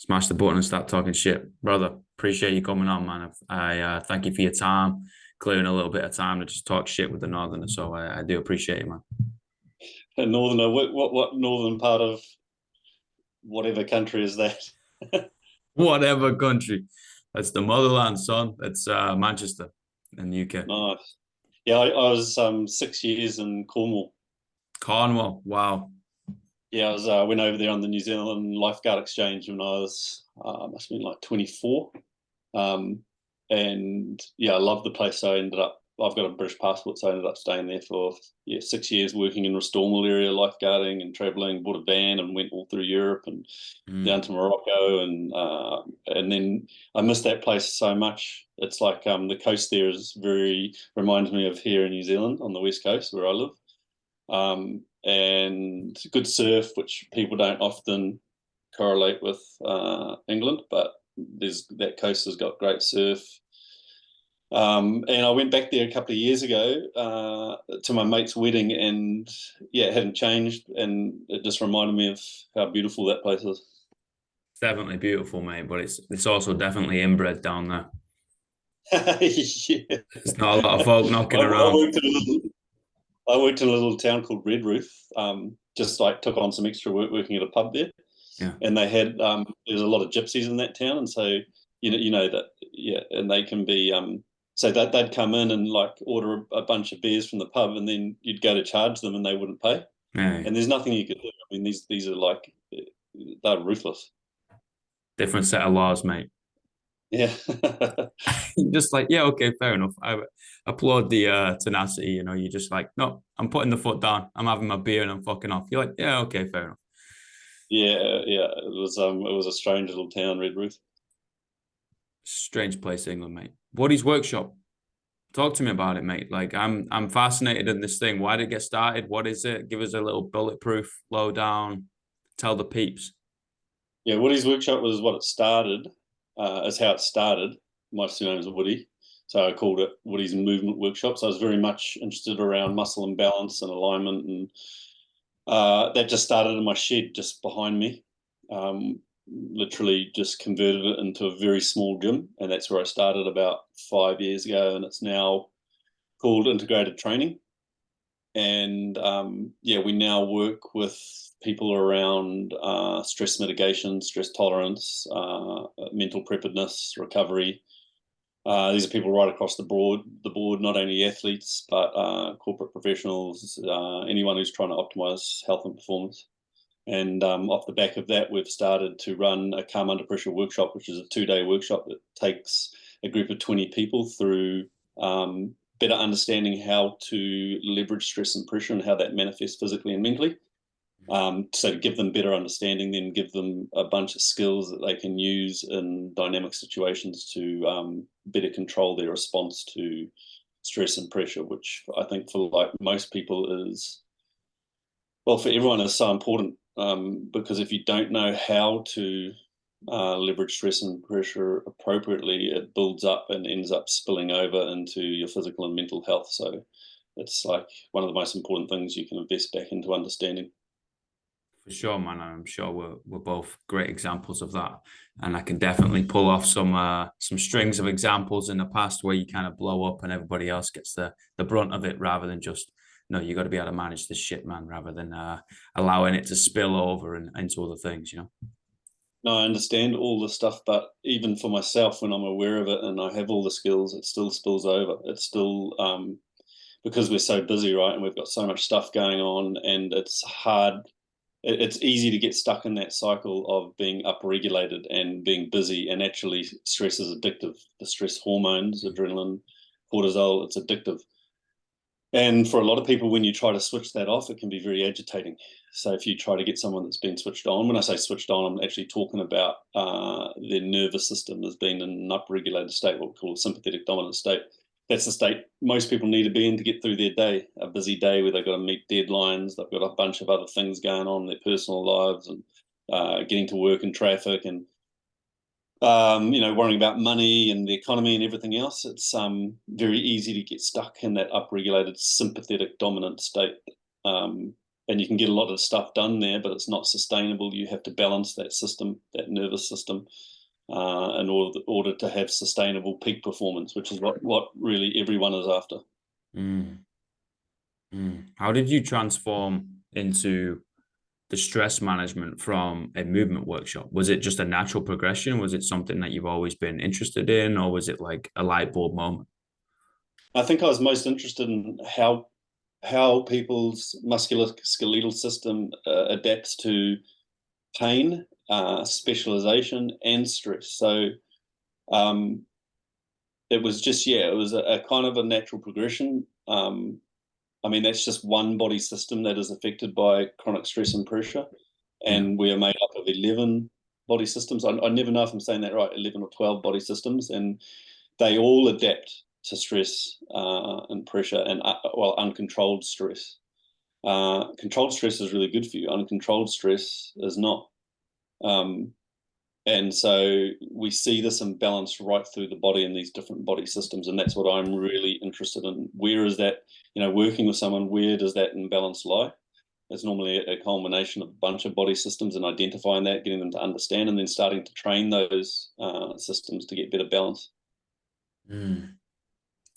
Smash the button and start talking shit, brother. Appreciate you coming on, man. I thank you for your time, clearing a little bit of time to just talk shit with the Northerner. So I do appreciate it, man. A northerner, what northern part of whatever country is that? Whatever country, that's the motherland, son. It's Manchester in the UK. Nice. Yeah, I was 6 years in Cornwall. Cornwall, wow. Yeah, I was went over there on the New Zealand lifeguard exchange when I was must have been like 24. Um, and yeah, I loved the place. So I ended up. I've got a British passport, so I ended up staying there for 6 years, working in Restormal area lifeguarding and traveling. Bought a van and went all through Europe and Mm. down to Morocco, and then I miss that place so much. It's like the coast there is very reminds me of here in New Zealand on the west coast where I live, and good surf, which people don't often correlate with England, but there's that coast has got great surf. And I went back there a couple of years ago to my mate's wedding, and yeah, it hadn't changed, and it just reminded me of how beautiful that place is. It's definitely beautiful, mate, but it's also definitely inbred down there. Yeah. There's not a lot of folk knocking I around. worked in a little, I worked in a little town called Redruth. Just like took on some extra work working at a pub there, Yeah. and they had there's a lot of gypsies in that town, and so you know that, yeah, and they can be so that they'd come in and like order a bunch of beers from the pub, and then you'd go to charge them, and they wouldn't pay, Yeah. and there's nothing you could do. I mean, these are like they're ruthless. Different set of laws, mate. Yeah. Just like, yeah, okay, fair enough. I applaud the tenacity. You're just like, no, I'm putting the foot down. I'm having my beer and I'm fucking off. You're like, yeah, okay, fair enough. Yeah, yeah. It was a strange little town, Redruth. Strange place, England, mate. Woody's workshop. Talk to me about it, mate. Like, I'm fascinated in this thing. Why did it get started? What is it? Give us a little bulletproof lowdown. Tell the peeps. Yeah, Woody's workshop was what it started, is how it started. My surname is Woody, so I called it Woody's Movement Workshop. So I was very much interested around muscle and balance and alignment, and that just started in my shed just behind me. Literally just converted it into a very small gym, and that's where I started about 5 years ago, and it's now called Integrated Training. And yeah, we now work with people around stress mitigation, stress tolerance, mental preparedness, recovery. These are people right across the board, not only athletes but corporate professionals, anyone who's trying to optimize health and performance. And off the back of that, we've started to run a Calm Under Pressure workshop, which is a 2-day workshop that takes a group of 20 people through better understanding how to leverage stress and pressure and how that manifests physically and mentally. So to give them better understanding, then give them a bunch of skills that they can use in dynamic situations to better control their response to stress and pressure, which I think for like most people is, well, for everyone is so important, because if you don't know how to leverage stress and pressure appropriately, it builds up and ends up spilling over into your physical and mental health. So it's like one of the most important things you can invest back into understanding. For sure, man. I'm sure we're both great examples of that. And I can definitely pull off some strings of examples in the past where you kind of blow up and everybody else gets the brunt of it rather than just, no, you got to be able to manage this shit, man, rather than allowing it to spill over and into other things. No, I understand all the stuff, but even for myself, when I'm aware of it and I have all the skills, it still spills over. It's still because we're so busy, right? And we've got so much stuff going on, and it's hard. It's easy to get stuck in that cycle of being upregulated and being busy. And actually, stress is addictive. The stress hormones, adrenaline, cortisol, it's addictive. And for a lot of people, when you try to switch that off, it can be very agitating. So if you try to get someone that's been switched on, when I say switched on, I'm actually talking about their nervous system has been in an upregulated state, what we call a sympathetic dominant state. That's the state most people need to be in to get through their day, a busy day where they've got to meet deadlines, they've got a bunch of other things going on in their personal lives, and getting to work in traffic, and worrying about money and the economy and everything else. It's very easy to get stuck in that upregulated sympathetic dominant state. Um, and you can get a lot of stuff done there, but it's not sustainable. You have to balance that system, that nervous system, in order to have sustainable peak performance, which is what really everyone is after. Mm. How did you transform into the stress management from a movement workshop? Was it just a natural progression? Was it something that you've always been interested in, or was it like a light bulb moment? I think I was most interested in how people's musculoskeletal system adapts to pain, specialization, and stress. So it was just, it was a kind of a natural progression. I mean, that's just one body system that is affected by chronic stress and pressure. And we are made up of 11 body systems. I never know if I'm saying that right, 11 or 12 body systems. And they all adapt to stress and pressure and, uncontrolled stress. Controlled stress is really good for you. Uncontrolled stress is not. And so we see this imbalance right through the body in these different body systems. And that's what I'm really interested in. Where is that, working with someone, where does that imbalance lie? It's normally a culmination of a bunch of body systems and identifying that, getting them to understand, and then starting to train those systems to get better balance.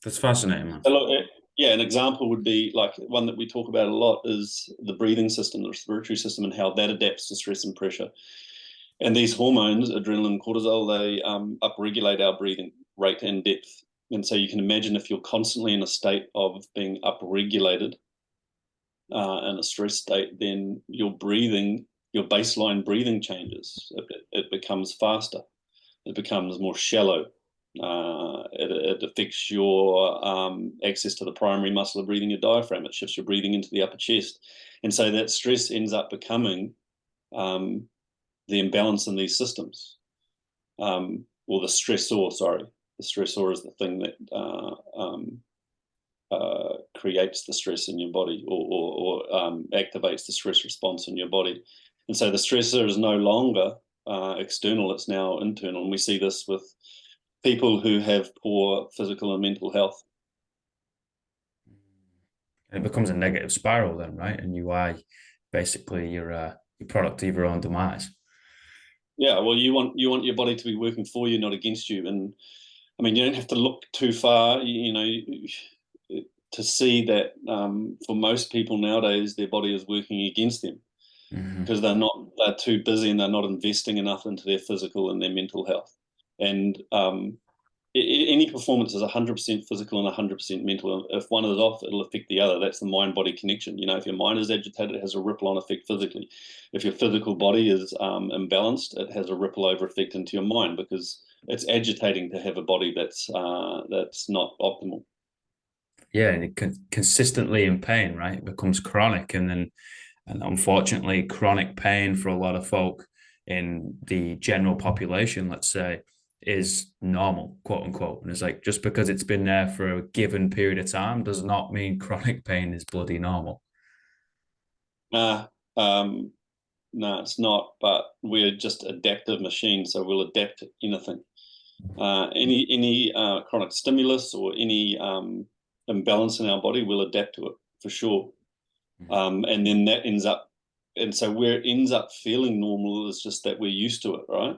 That's fascinating, man. So look, yeah, an example would be like one that we talk about a lot is the breathing system, the respiratory system, and how that adapts to stress and pressure. And these hormones, adrenaline, cortisol, they upregulate our breathing rate and depth. And so you can imagine if you're constantly in a state of being upregulated in a stress state, then your breathing, your baseline breathing changes. It becomes faster. It becomes more shallow. It affects your access to the primary muscle of breathing, your diaphragm. It shifts your breathing into the upper chest. And so that stress ends up becoming the imbalance in these systems, or the stressor, sorry. The stressor is the thing that creates the stress in your body or activates the stress response in your body. And so the stressor is no longer external, it's now internal. And we see this with people who have poor physical and mental health. It becomes a negative spiral then, right? And you are basically your product of your own demise. Yeah, well, you want your body to be working for you, not against you. And I mean, you don't have to look too far, to see that for most people nowadays, their body is working against them because they're too busy and they're not investing enough into their physical and their mental health. And any performance is 100% physical and 100% mental. If one is off, it'll affect the other. That's the mind-body connection. If your mind is agitated, it has a ripple-on effect physically. If your physical body is imbalanced, it has a ripple-over effect into your mind because it's agitating to have a body that's not optimal. Yeah, and consistently in pain, right? It becomes chronic, and unfortunately, chronic pain for a lot of folk in the general population, let's say, is normal, quote unquote. And it's like just because it's been there for a given period of time does not mean chronic pain is bloody normal. No, it's not. But we're just adaptive machines, so we'll adapt to anything. Any chronic stimulus or any imbalance in our body, we'll adapt to it for sure. And then that ends up, and so where it ends up feeling normal is just that we're used to it, right?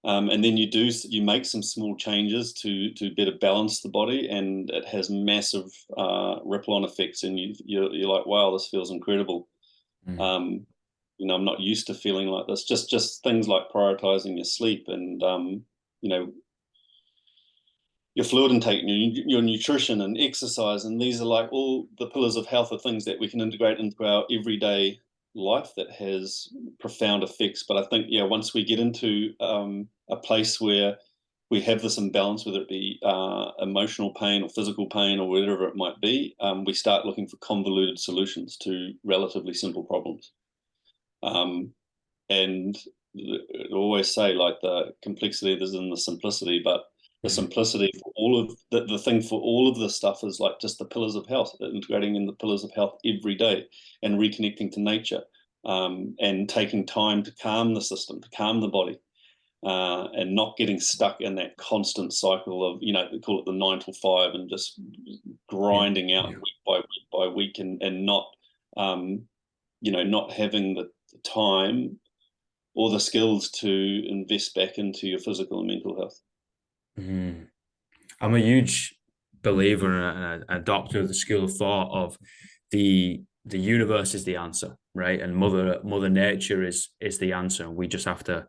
And then you make some small changes to better balance the body, and it has massive ripple-on effects, and you're like, wow, this feels incredible. I'm not used to feeling like this. Just things like prioritizing your sleep and your fluid intake, your nutrition and exercise, and these are like all the pillars of health of things that we can integrate into our everyday life that has profound effects. But I think, once we get into a place where we have this imbalance, whether it be emotional pain or physical pain or whatever it might be, we start looking for convoluted solutions to relatively simple problems. And I always say, like, the complexity is in the simplicity, but the simplicity for all of the thing for all of this stuff is like just the pillars of health, integrating in the pillars of health every day and reconnecting to nature, and taking time to calm the system, to calm the body, and not getting stuck in that constant cycle of, they call it the 9 to 5 and just grinding out week by week by week and not not having the time or the skills to invest back into your physical and mental health. Mm. I'm a huge believer and a doctor of the school of thought of the universe is the answer, right? And Mother Nature is the answer. We just have to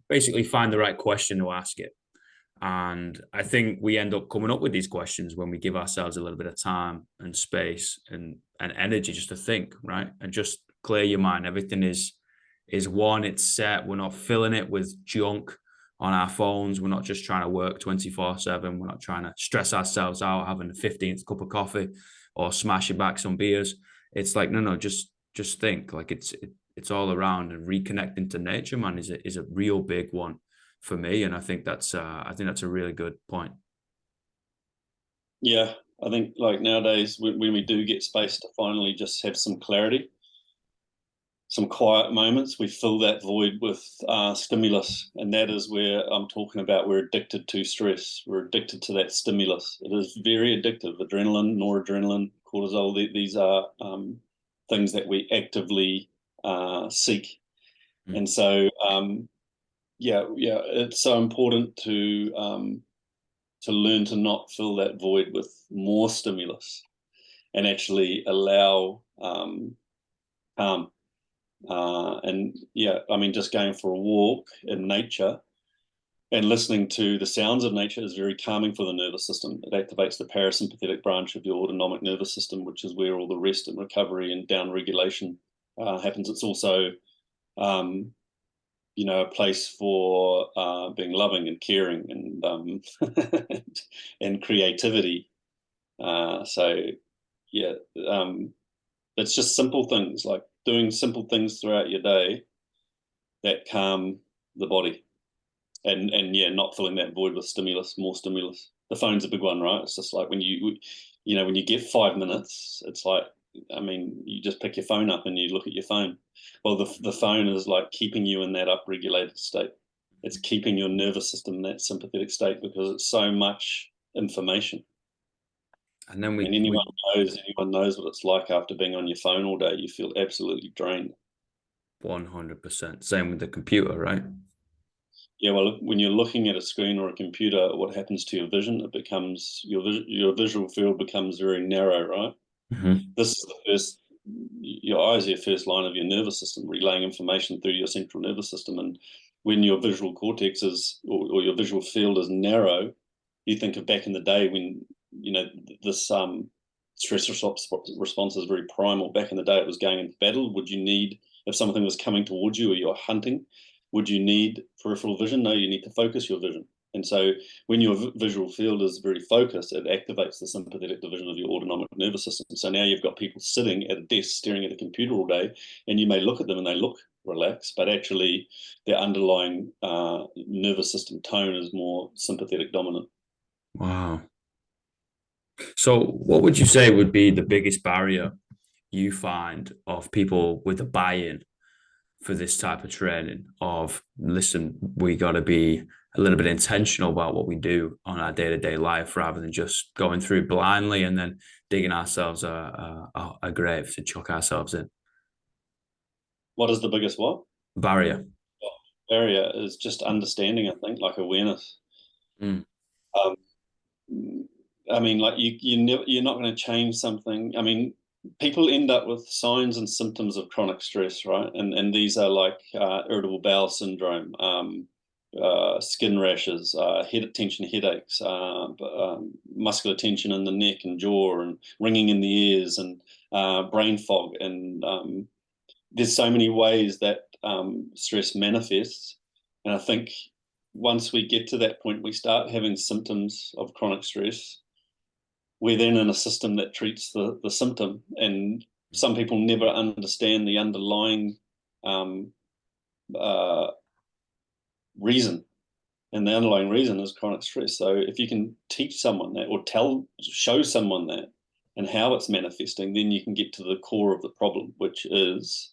basically find the right question to ask it. And I think we end up coming up with these questions when we give ourselves a little bit of time and space and energy just to think, right? And just clear your mind. Everything is one, it's set. We're not filling it with junk on our phones. We're not just trying to work 24/7. We're not trying to stress ourselves out having the 15th cup of coffee or smashing back some beers. It's like, no, just think. Like it's all around, and reconnecting to nature, man, is a real big one for me. And I think that's a really good point. Yeah, I think like nowadays when we do get space to finally just have some clarity, some quiet moments, we fill that void with stimulus. And that is where I'm talking about we're addicted to stress. We're addicted to that stimulus. It is very addictive. Adrenaline, noradrenaline, cortisol, these are things that we actively seek. Mm. And so, it's so important to learn to not fill that void with more stimulus and actually allow calm. Just going for a walk in nature and listening to the sounds of nature is very calming for the nervous system. It activates the parasympathetic branch of your autonomic nervous system, which is where all the rest and recovery and down regulation happens. It's also, a place for being loving and caring and and creativity. So, yeah, it's just simple things like doing simple things throughout your day that calm the body, and not filling that void with more stimulus. The phone's a big one, right? It's just like when you get 5 minutes, it's like, you just pick your phone up and you look at your phone. Well, the phone is like keeping you in that upregulated state. It's keeping your nervous system in that sympathetic state because it's so much information. And then And anyone knows what it's like after being on your phone all day. You feel absolutely drained. 100%. Same with the computer, right? Yeah, well, when you're looking at a screen or a computer, what happens to your vision? It becomes your visual field becomes very narrow, right? Mm-hmm. This is the first. Your eyes are your first line of your nervous system, relaying information through your central nervous system. And when your visual cortex or your visual field is narrow, you think of back in the day when this stress response is very primal. Back in the day, it was going into battle. Would you need, if something was coming towards you or you're hunting, would you need peripheral vision? No, you need to focus your vision. And so when your visual field is very focused, it activates the sympathetic division of your autonomic nervous system. So now you've got people sitting at a desk staring at a computer all day, and you may look at them and they look relaxed, but actually their underlying nervous system tone is more sympathetic dominant. Wow. So what would you say would be the biggest barrier you find of people with a buy-in for this type of training of, listen, we got to be a little bit intentional about what we do on our day-to-day life rather than just going through blindly and then digging ourselves a grave to chuck ourselves in? What is the biggest what? Barrier. Barrier is just understanding, I think, like awareness. Mm. Um, like you're not going to change something. People end up with signs and symptoms of chronic stress, right? And these are like irritable bowel syndrome, skin rashes, head tension headaches, muscular tension in the neck and jaw, and ringing in the ears, and brain fog. And there's so many ways that stress manifests. And I think once we get to that point, we start having symptoms of chronic stress. We're then in a system that treats the symptom, and some people never understand the underlying reason, and the underlying reason is chronic stress. So if you can teach someone that, or show someone that and how it's manifesting, then you can get to the core of the problem, which is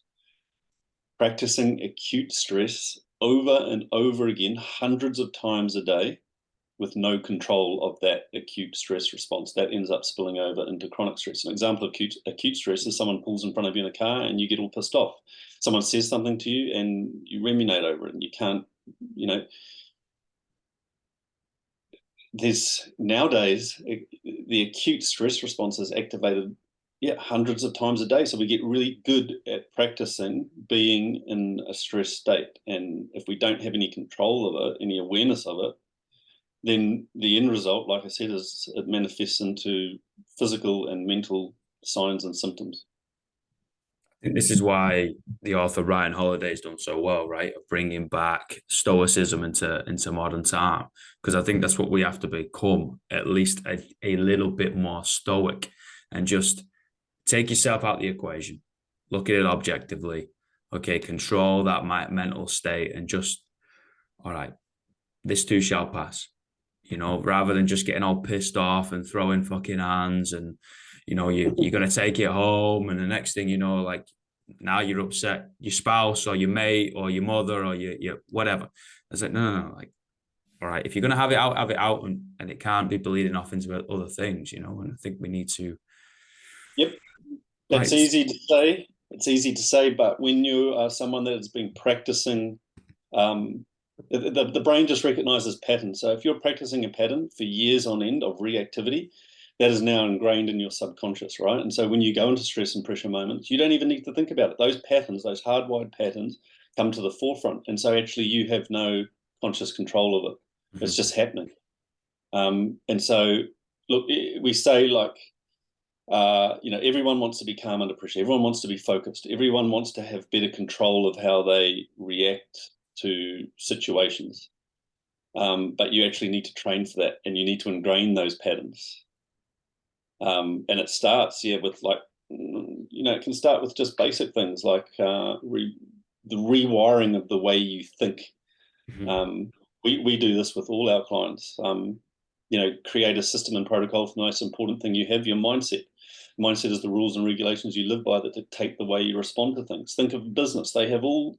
practicing acute stress over and over again, hundreds of times a day, with no control of that acute stress response, that ends up spilling over into chronic stress. An example of acute stress is someone pulls in front of you in a car and you get all pissed off. Someone says something to you and you ruminate over it and you can't, there's nowadays the acute stress response is activated hundreds of times a day. So we get really good at practicing being in a stress state. And if we don't have any control of it, any awareness of it, then the end result, like I said, is it manifests into physical and mental signs and symptoms. I think this is why the author Ryan Holiday's done so well, right? Of bringing back stoicism into modern time, because I think that's what we have to become, at least a little bit more stoic, and just take yourself out of the equation, look at it objectively, okay, control that mental state, and just, all right, this too shall pass, rather than just getting all pissed off and throwing fucking hands and, you're going to take it home. And the next thing you know, like, now you're upset your spouse or your mate or your mother or your whatever. I was like, no, like, all right, if you're going to have it out, and it can't be bleeding off into other things, and I think we need to. Yep. That's right. Easy to say. It's easy to say, but when you are someone that has been practicing, the brain just recognizes patterns. So if you're practicing a pattern for years on end of reactivity, that is now ingrained in your subconscious, right? And so when you go into stress and pressure moments, you don't even need to think about it. Those patterns, those hardwired patterns, come to the forefront. And so actually you have no conscious control of it. Mm-hmm. It's just happening. And so, look, we say, like, everyone wants to be calm under pressure. Everyone wants to be focused. Everyone wants to have better control of how they react to situations. But you actually need to train for that, and you need to ingrain those patterns. And it starts, with it can start with just basic things like the rewiring of the way you think. Mm-hmm. We do this with all our clients. Create a system and protocol for the most important thing you have, your mindset. Mindset is the rules and regulations you live by that dictate the way you respond to things. Think of business. They have all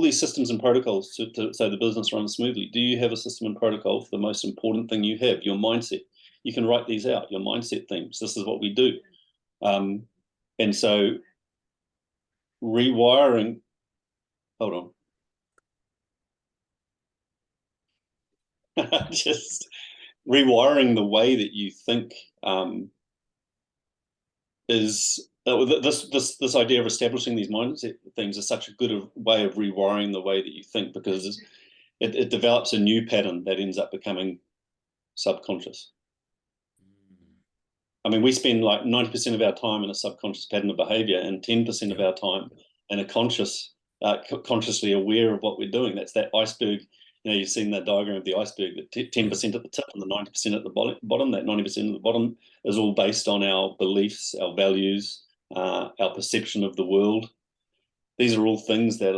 these systems and protocols so the business runs smoothly. Do you have a system and protocol for the most important thing you have, your mindset? You can write these out, your mindset themes. This is what we do. And so rewiring, hold on. Just rewiring the way that you think is this idea of establishing these mindset things is such a good way of rewiring the way that you think, because it develops a new pattern that ends up becoming subconscious. I mean, we spend like 90% of our time in a subconscious pattern of behavior and 10% of our time in a consciously aware of what we're doing. That's that iceberg. You've seen that diagram of the iceberg, that 10% at the tip and the 90% at the bottom. That 90% at the bottom is all based on our beliefs, our values, our perception of the world. These are all things that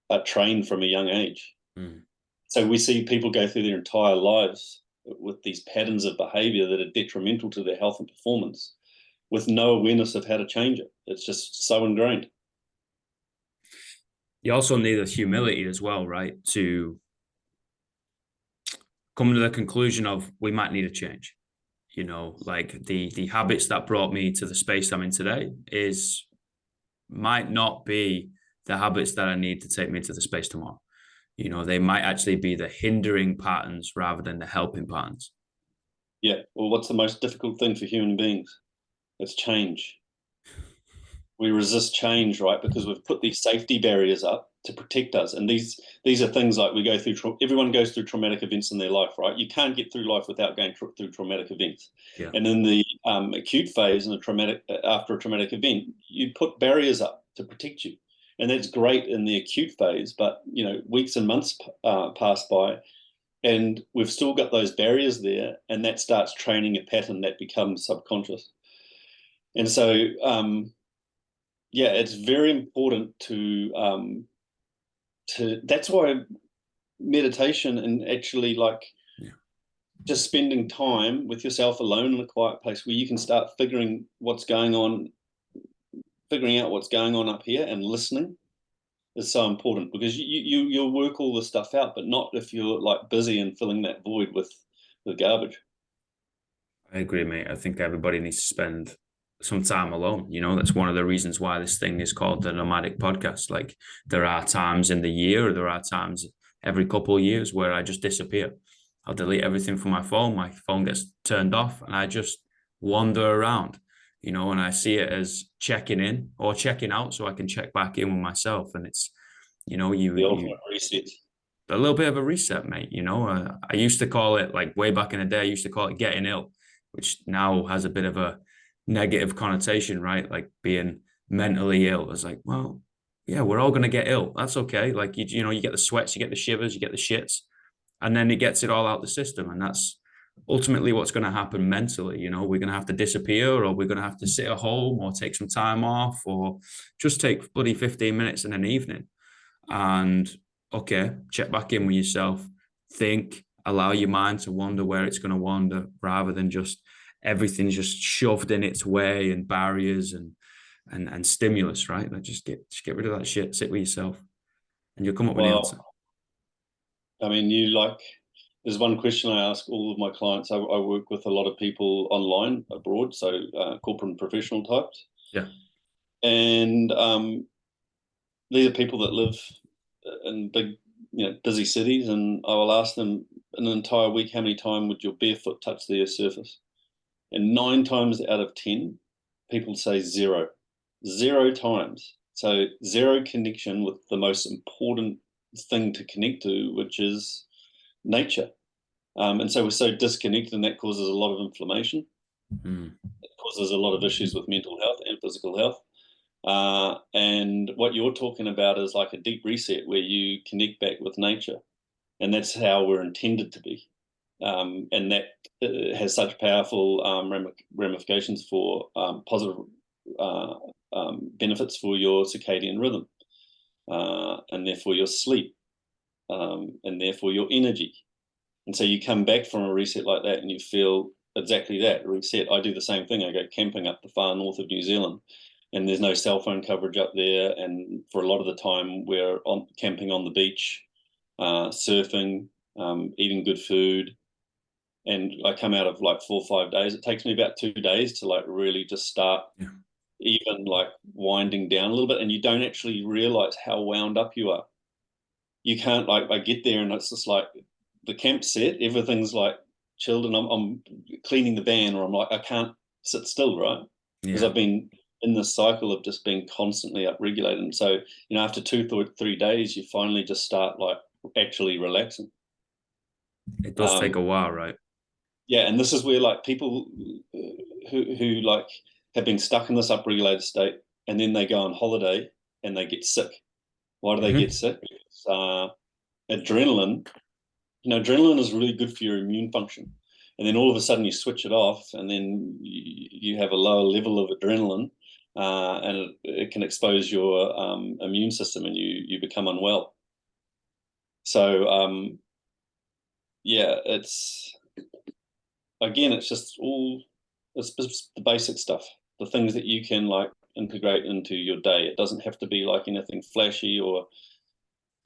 are trained from a young age. Mm. So we see people go through their entire lives with these patterns of behavior that are detrimental to their health and performance, with no awareness of how to change it. It's just so ingrained. You also need the humility as well, right? To come to the conclusion of, we might need a change. Like the habits that brought me to the space I'm in today might not be the habits that I need to take me to the space tomorrow. They might actually be the hindering patterns rather than the helping patterns. Yeah. Well, what's the most difficult thing for human beings? It's change. We resist change, right? Because we've put these safety barriers up to protect us. And these are things like we go through, everyone goes through traumatic events in their life, right? You can't get through life without going through traumatic events. Yeah. And in the acute phase and after a traumatic event, you put barriers up to protect you. And that's great in the acute phase, but weeks and months pass by and we've still got those barriers there, and that starts training a pattern that becomes subconscious. And so, it's very important to that's why meditation and actually just spending time with yourself alone in a quiet place where you can start figuring out what's going on up here and listening is so important, because you'll work all this stuff out, but not if you're like busy and filling that void with garbage. I agree, mate. I think everybody needs to spend some time alone. That's one of the reasons why this thing is called the Nomadic Podcast. Like, there are times in the year, or there are times every couple of years where I just disappear. I'll delete everything from my phone. My phone gets turned off, and I just wander around, and I see it as checking in or checking out, so I can check back in with myself. And it's, The you ultimate reset. a little bit of a reset, mate. I used to call it, like, way back in the day, I used to call it getting ill, which now has a bit of a negative connotation, right? Like being mentally ill. It's like, well, yeah, we're all going to get ill. That's okay. Like, you get the sweats, you get the shivers, you get the shits, and then it gets it all out the system. And that's ultimately what's going to happen mentally. We're going to have to disappear, or we're going to have to sit at home, or take some time off, or just take bloody 15 minutes in an evening. And okay, check back in with yourself, think, allow your mind to wander where it's going to wander, rather than just everything's just shoved in its way, and barriers and stimulus, right? Like, just get rid of that shit, sit with yourself, and you'll come up with the answer. I mean, there's one question I ask all of my clients. I work with a lot of people online abroad, so corporate and professional types. Yeah. And these are people that live in big, busy cities, and I will ask them in an entire week, how many times would your barefoot touch the earth's surface? And 9 times out of 10, people say 0. 0 times. So 0 connection with the most important thing to connect to, which is nature. And so we're so disconnected, and that causes a lot of inflammation. It causes a lot of issues with mental health and physical health. And what you're talking about is like a deep reset where you connect back with nature. And that's how we're intended to be. And that has such powerful ramifications for positive benefits for your circadian rhythm, and therefore your sleep, and therefore your energy. And so you come back from a reset like that and you feel exactly that, reset. I do the same thing. I go camping up the far north of New Zealand, and there's no cell phone coverage up there. And for a lot of the time, we're camping on the beach, surfing, eating good food. And I come out of like 4 or 5 days. It takes me about 2 days to like really just start even like winding down a little bit. And you don't actually realize how wound up you are. You can't, like, I get there and it's just like the camp set, everything's like chilled, and I'm cleaning the van, or I'm like, I can't sit still, right? Because I've been in this cycle of just being constantly upregulated. And so, after 2 or 3 days, you finally just start like actually relaxing. It does take a while, right? Yeah, and this is where like people who like have been stuck in this upregulated state, and then they go on holiday and they get sick. Why do they get sick? Because adrenaline, adrenaline is really good for your immune function. And then all of a sudden you switch it off, and then you have a lower level of adrenaline, and it can expose your immune system, and you become unwell. So yeah, it's just the basic stuff, the things that you can like integrate into your day. It doesn't have to be like anything flashy or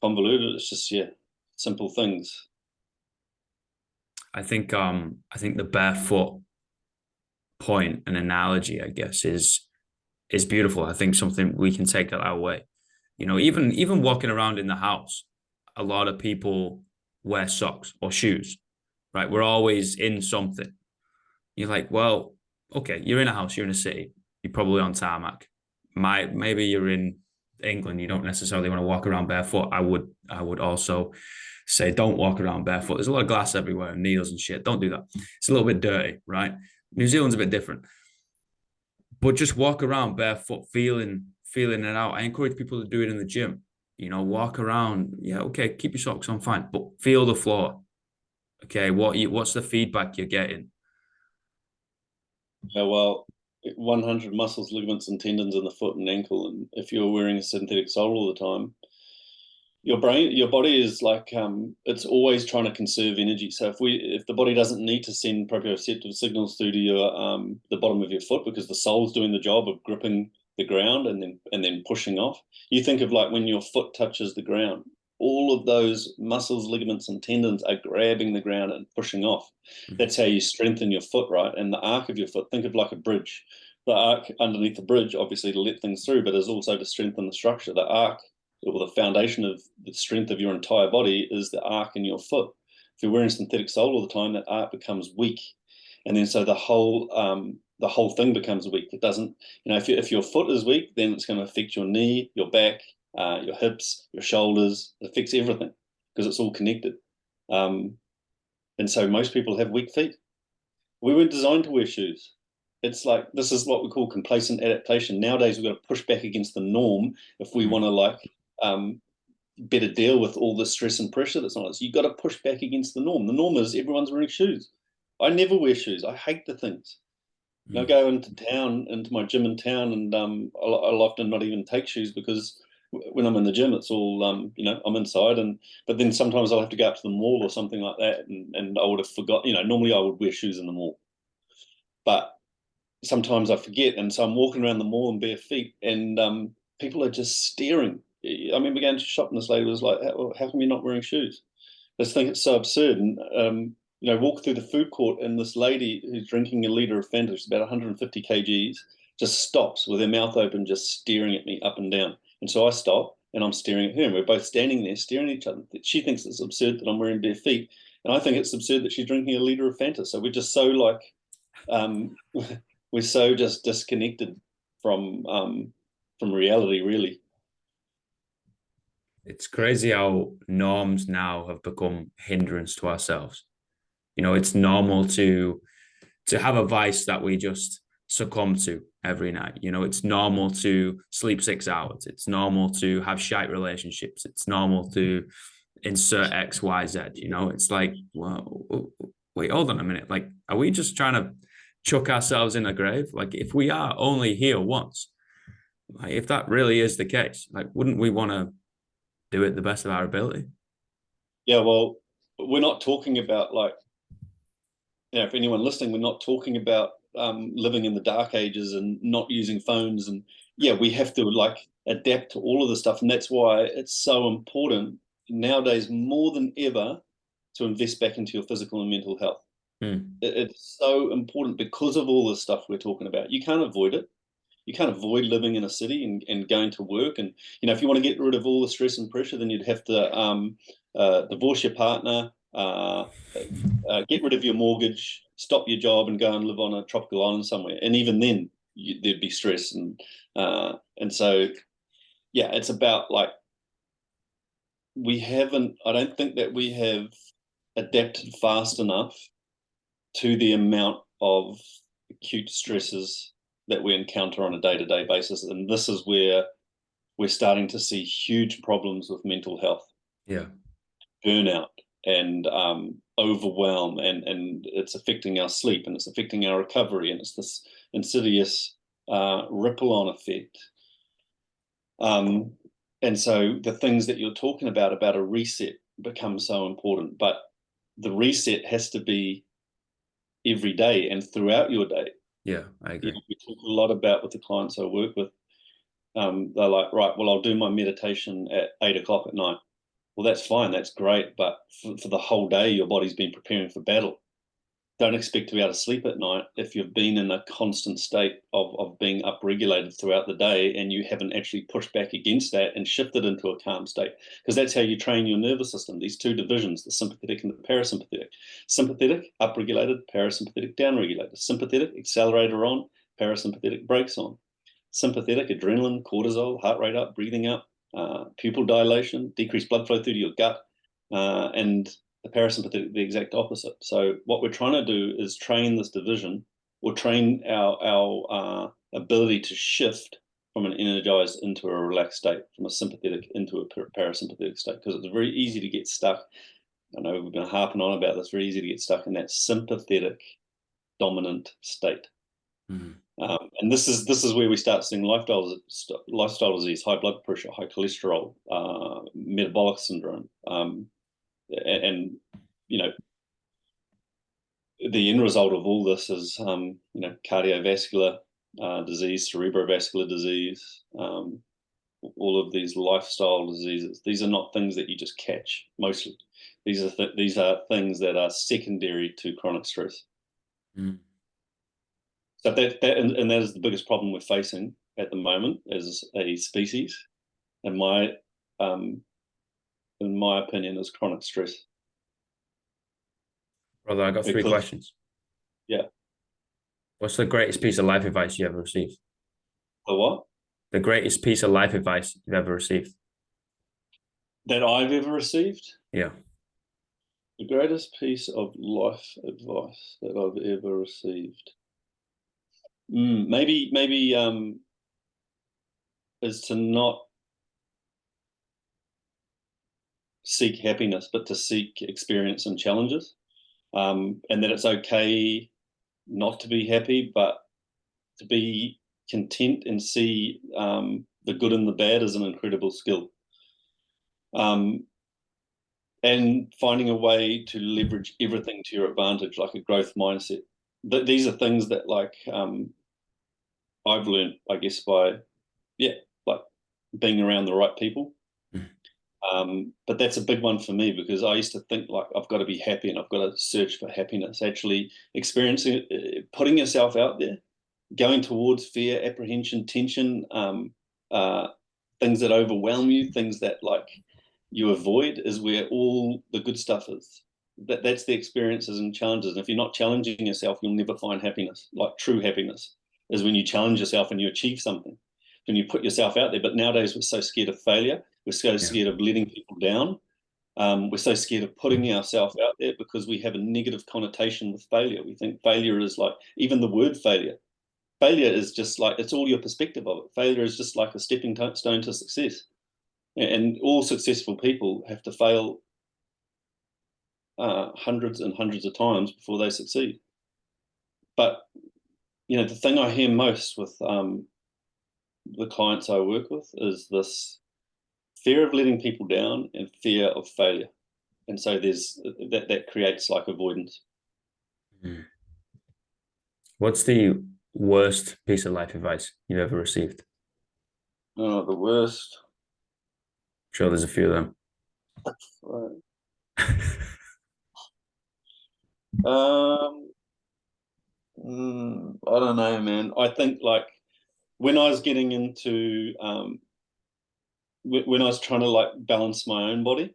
convoluted. It's just simple things. I think the barefoot point and analogy, I guess, is beautiful. I think something we can take that our way. Even walking around in the house, a lot of people wear socks or shoes, right? We're always in something. You're like, well, okay, you're in a house, you're in a city, you're probably on tarmac. Maybe you're in England, you don't necessarily want to walk around barefoot. I would also say don't walk around barefoot. There's a lot of glass everywhere and needles and shit. Don't do that. It's a little bit dirty, right? New Zealand's a bit different. But just walk around barefoot, feeling it out. I encourage people to do it in the gym. Walk around. Yeah, okay, keep your socks on, fine, but feel the floor. Okay, what's the feedback you're getting? Yeah, well, 100 muscles, ligaments, and tendons in the foot and ankle, and if you're wearing a synthetic sole all the time, your body is like it's always trying to conserve energy. So if the body doesn't need to send proprioceptive signals through to your the bottom of your foot, because the sole's doing the job of gripping the ground and then pushing off. You think of like when your foot touches the ground, all of those muscles, ligaments, and tendons are grabbing the ground and pushing off. That's how you strengthen your foot, right? And the arc of your foot, think of like a bridge. The arc underneath the bridge, obviously, to let things through, but is also to strengthen the structure. The arc, or the foundation of the strength of your entire body, is the arc in your foot. If you're wearing synthetic sole all the time, that arc becomes weak, and then so the whole thing becomes weak. It doesn't, if your foot is weak, then it's going to affect your knee, your back, your hips, your shoulders. It affects everything because it's all connected. And so most people have weak feet. We weren't designed to wear shoes. It's like, this is what we call complacent adaptation. Nowadays, we've got to push back against the norm if we want to better deal with all the stress and pressure that's on us. You've got to push back against the norm. The norm is everyone's wearing shoes. I never wear shoes. I hate the things. I go into my gym in town, and I'll often not even take shoes because when I'm in the gym, it's all, I'm inside. But then sometimes I'll have to go up to the mall or something like that, and I would have forgot, normally I would wear shoes in the mall. But sometimes I forget, and so I'm walking around the mall in bare feet, and people are just staring. I remember going to shop, and this lady was like, how come you're not wearing shoes? I just think it's so absurd. And walk through the food court, and this lady who's drinking a liter of Fanta, she's about 150 kgs, just stops with her mouth open, just staring at me up and down. And so I stop, and I'm staring at her, and we're both standing there staring at each other. She thinks it's absurd that I'm wearing bare feet, and I think it's absurd that she's drinking a liter of Fanta. So we're just so like, we're so just disconnected from reality, really. It's crazy how norms now have become hindrance to ourselves. It's normal to have a vice that we just succumb to every night. It's normal to sleep 6 hours. It's normal to have shite relationships. It's normal to insert X, Y, Z. It's like, well, wait, hold on a minute. Like, are we just trying to chuck ourselves in a grave? Like, if we are only here once, like, if that really is the case, like, wouldn't we want to do it the best of our ability? Yeah, well, we're not talking about like, if anyone listening, we're not talking about living in the dark ages and not using phones. And yeah, we have to like adapt to all of this stuff. And that's why it's so important nowadays more than ever to invest back into your physical and mental health. It's so important because of all the stuff we're talking about. You can't avoid it. You can't avoid living in a city and going to work. And, if you want to get rid of all the stress and pressure, then you'd have to divorce your partner, get rid of your mortgage, stop your job, and go and live on a tropical island somewhere. And even then, there'd be stress. And so, yeah, it's about like, I don't think that we have adapted fast enough to the amount of acute stresses that we encounter on a day-to-day basis. And this is where we're starting to see huge problems with mental health. Yeah. Burnout and overwhelm, and it's affecting our sleep, and it's affecting our recovery, and it's this insidious ripple-on effect. And so the things that you're talking about a reset become so important, but the reset has to be every day and throughout your day. Yeah, I agree. We talk a lot about with the clients I work with. They're like, right, well, I'll do my meditation at 8 o'clock at night. Well, that's fine. That's great. But for the whole day, your body's been preparing for battle. Don't expect to be able to sleep at night if you've been in a constant state of being upregulated throughout the day and you haven't actually pushed back against that and shifted into a calm state. Because that's how you train your nervous system, these two divisions, the sympathetic and the parasympathetic. Sympathetic, upregulated, parasympathetic, downregulated. Sympathetic, accelerator on, parasympathetic, brakes on. Sympathetic, adrenaline, cortisol, heart rate up, breathing up, pupil dilation, decreased blood flow through to your gut, and the parasympathetic, the exact opposite. So what we're trying to do is train this division, or train our ability to shift from an energized into a relaxed state, from a sympathetic into a parasympathetic state, because it's very easy to get stuck. I know we've been harping on about this, very easy to get stuck in that sympathetic dominant state. And this is where we start seeing lifestyle disease, high blood pressure, high cholesterol, metabolic syndrome, and the end result of all this is cardiovascular disease, cerebrovascular disease, all of these lifestyle diseases. These are not things that you just catch mostly. These are things that are secondary to chronic stress. Mm. So that is the biggest problem we're facing at the moment as a species, in my opinion, is chronic stress. Brother, I got three questions. Yeah. What's the greatest piece of life advice you ever received? The what? The greatest piece of life advice you've ever received? That I've ever received? Yeah. The greatest piece of life advice that I've ever received. Maybe is to not seek happiness, but to seek experience and challenges. And that it's okay not to be happy, but to be content and see the good and the bad is an incredible skill. And finding a way to leverage everything to your advantage, like a growth mindset. But these are things that I've learned, I guess, by being around the right people. But that's a big one for me, because I used to think like I've got to be happy and I've got to search for happiness. Actually experiencing it, putting yourself out there, going towards fear, apprehension, tension, things that overwhelm you, things that you avoid, is where all the good stuff is. That's the experiences and challenges. And if you're not challenging yourself, you'll never find happiness. Like true happiness is when you challenge yourself and you achieve something, when you put yourself out there. But nowadays we're so scared of failure. We're so scared of letting people down. We're so scared of putting ourselves out there because we have a negative connotation with failure. We think failure is like, even the word failure is just like, it's all your perspective of it. Failure is just like a stepping stone to success. And all successful people have to fail hundreds and hundreds of times before they succeed. But, the thing I hear most with the clients I work with is this fear of letting people down and fear of failure. And so there's that creates like avoidance. What's the worst piece of life advice you've ever received? Oh, the worst. I'm sure there's a few of them. Right. I don't know, man. I think when I was getting into when I was trying to balance my own body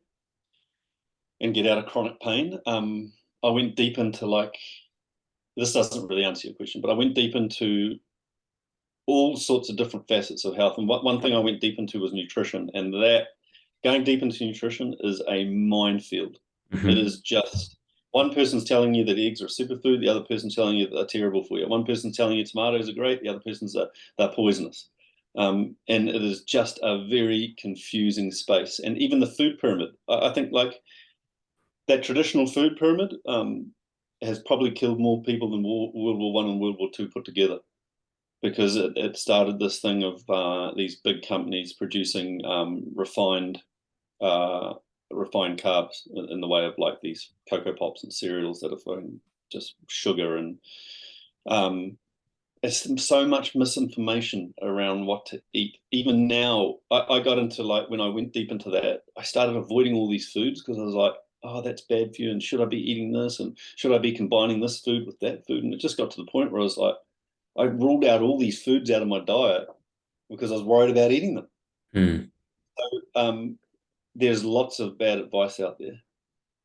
and get out of chronic pain, I went deep into this doesn't really answer your question, but I went deep into all sorts of different facets of health. And one thing I went deep into was nutrition, and that going deep into nutrition is a minefield. Mm-hmm. It is just one person's telling you that eggs are a superfood, the other person's telling you that they're terrible for you. One person's telling you tomatoes are great, the other person's they're poisonous. And it is just a very confusing space. And even the food pyramid, I think that traditional food pyramid has probably killed more people than World War I and World War II put together, because it started this thing of these big companies producing refined carbs in the way of these Cocoa Pops and cereals that are just sugar. And there's so much misinformation around what to eat. Even now, I got into when I went deep into that, I started avoiding all these foods because I was like, oh, that's bad for you, and should I be eating this, and should I be combining this food with that food? And it just got to the point where I was like, I ruled out all these foods out of my diet because I was worried about eating them. So there's lots of bad advice out there,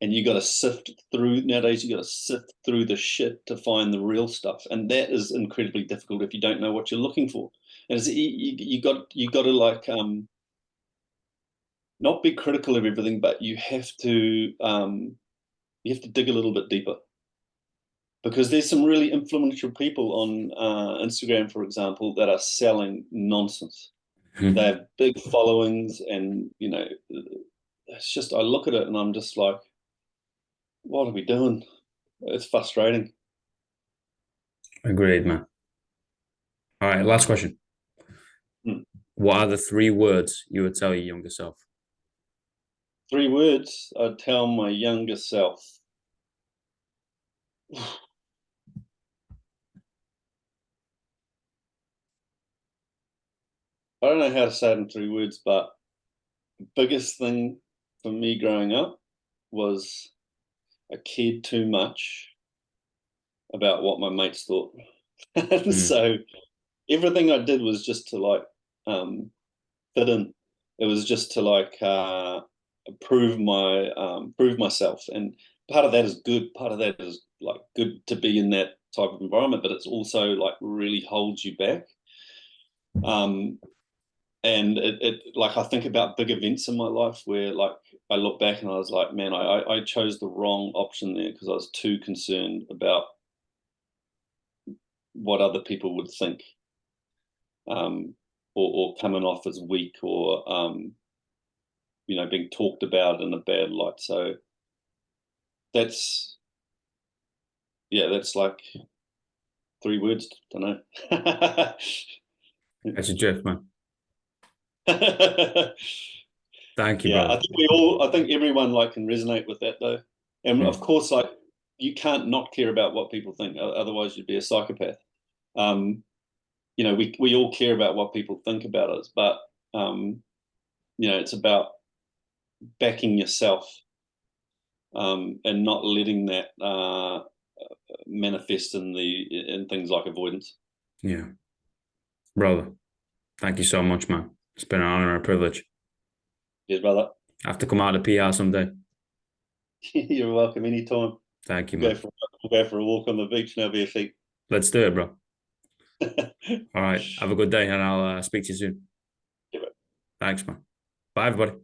and you got to sift through. Nowadays, you got to sift through the shit to find the real stuff, and that is incredibly difficult if you don't know what you're looking for. And you got to not be critical of everything, but you have to dig a little bit deeper, because there's some really influential people on Instagram, for example, that are selling nonsense. They have big followings, and it's just, I look at it and I'm just like, what are we doing? It's frustrating. Agreed, man. All right, last question. What are the 3 words you would tell your younger self? 3 words I'd tell my younger self. I don't know how to say it in 3 words, but the biggest thing for me growing up was I cared too much about what my mates thought. And Mm, so everything I did was just to like fit in. It was just to like prove myself. And part of that is good. Part of that is like good to be in that type of environment, but it's also like really holds you back. Um, and it like I think about big events in my life where like I look back and I was like, man, I chose the wrong option there because I was too concerned about what other people would think, um, or coming off as weak, or being talked about in a bad light. So that's that's like 3 words. Don't know. that's a drift, man. Thank you, Yeah, I brother. think we all, I think everyone like can resonate with that though. And of Mm, course, like you can't not care about what people think, otherwise you'd be a psychopath. Um, we all care about what people think about us, but it's about backing yourself, and not letting that manifest in things like avoidance. yeah, brother. Thank you so much, man. It's been an honor and a privilege. Yes, brother. I have to come out of the PR someday. You're welcome anytime. Thank you, We'll go man. for we'll go for a walk on the beach and have your feet. Let's do it, bro. All right. Have a good day, and I'll speak to you soon. Yeah, Thanks, man. Bye, everybody.